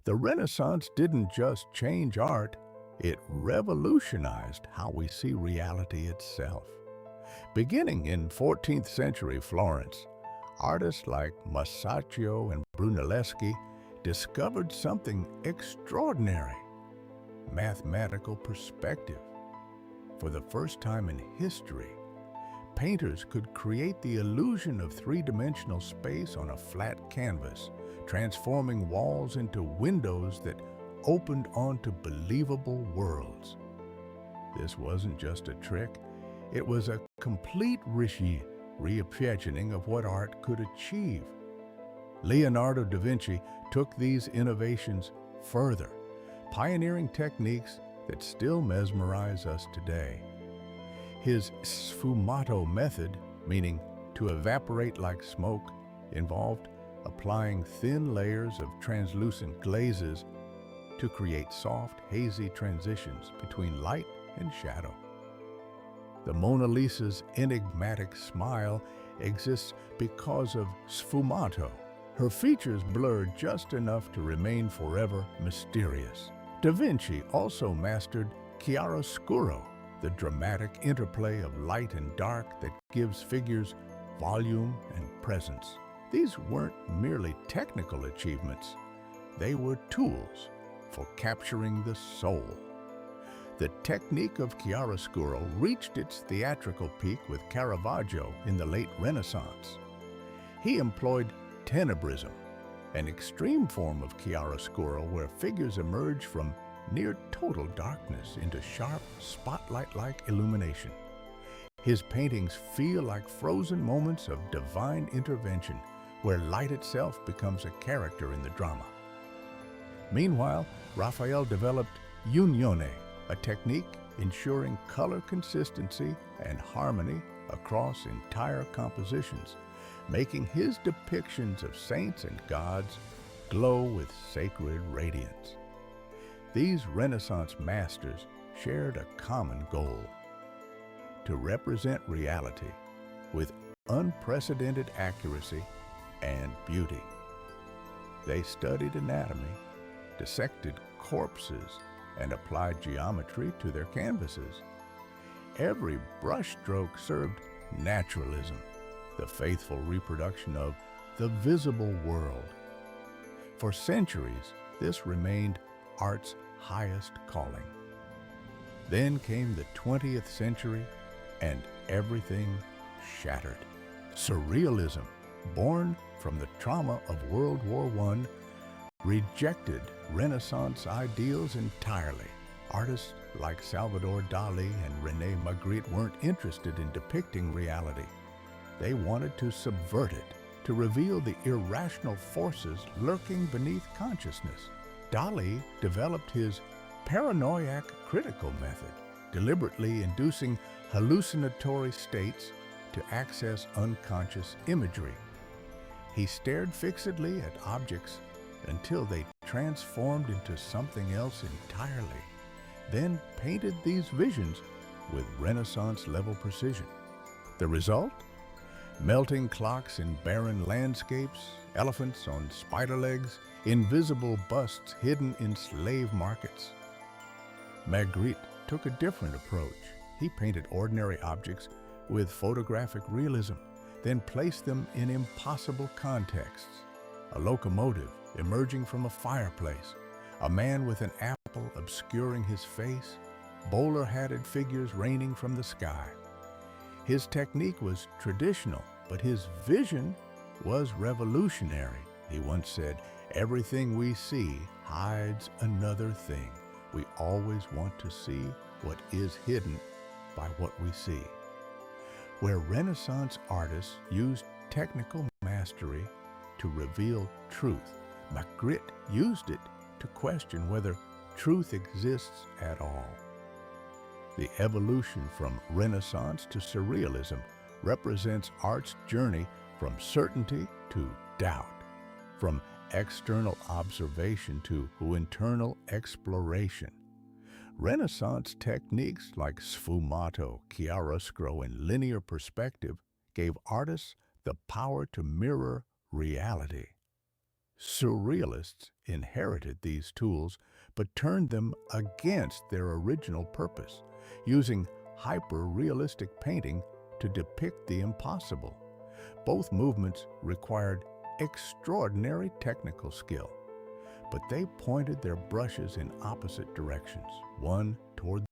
The Renaissance didn't just change art, it revolutionized how we see reality itself. Beginning in 14th century Florence, artists like Masaccio and Brunelleschi discovered something extraordinary: mathematical perspective. For the first time in history, painters could create the illusion of three-dimensional space on a flat canvas, transforming walls into windows that opened onto believable worlds. This wasn't just a trick, it was a complete reimagining of what art could achieve. Leonardo da Vinci took these innovations further, pioneering techniques that still mesmerize us today. His sfumato method, meaning to evaporate like smoke, involved applying thin layers of translucent glazes to create soft, hazy transitions between light and shadow. The Mona Lisa's enigmatic smile exists because of sfumato. Her features blurred just enough to remain forever mysterious. Da Vinci also mastered chiaroscuro, the dramatic interplay of light and dark that gives figures volume and presence. These weren't merely technical achievements, they were tools for capturing the soul. The technique of chiaroscuro reached its theatrical peak with Caravaggio in the late Renaissance. He employed tenebrism, an extreme form of chiaroscuro where figures emerge from near total darkness into sharp, spotlight-like illumination. His paintings feel like frozen moments of divine intervention, where light itself becomes a character in the drama. Meanwhile, Raphael developed unione, a technique ensuring color consistency and harmony across entire compositions, making his depictions of saints and gods glow with sacred radiance. These Renaissance masters shared a common goal: to represent reality with unprecedented accuracy and beauty. They studied anatomy, dissected corpses, and applied geometry to their canvases. Every brushstroke served naturalism, the faithful reproduction of the visible world. For centuries, this remained art's highest calling. Then came the 20th century, and everything shattered. Surrealism, born from the trauma of World War I, rejected Renaissance ideals entirely. Artists like Salvador Dalí and René Magritte weren't interested in depicting reality. They wanted to subvert it, to reveal the irrational forces lurking beneath consciousness. Dalí developed his paranoiac critical method, deliberately inducing hallucinatory states to access unconscious imagery. He stared fixedly at objects until they transformed into something else entirely, then painted these visions with Renaissance-level precision. The result? Melting clocks in barren landscapes, elephants on spider legs, invisible busts hidden in slave markets. Magritte took a different approach. He painted ordinary objects with photographic realism, then placed them in impossible contexts. A locomotive emerging from a fireplace, a man with an apple obscuring his face, bowler-hatted figures raining from the sky. His technique was traditional, but his vision was revolutionary. He once said, "Everything we see hides another thing. We always want to see what is hidden by what we see." Where Renaissance artists used technical mastery to reveal truth, Magritte used it to question whether truth exists at all. The evolution from Renaissance to Surrealism represents art's journey from certainty to doubt, from external observation to internal exploration. Renaissance techniques like sfumato, chiaroscuro, and linear perspective gave artists the power to mirror reality. Surrealists inherited these tools but turned them against their original purpose, using hyper-realistic painting to depict the impossible. Both movements required extraordinary technical skill, but they pointed their brushes in opposite directions, one toward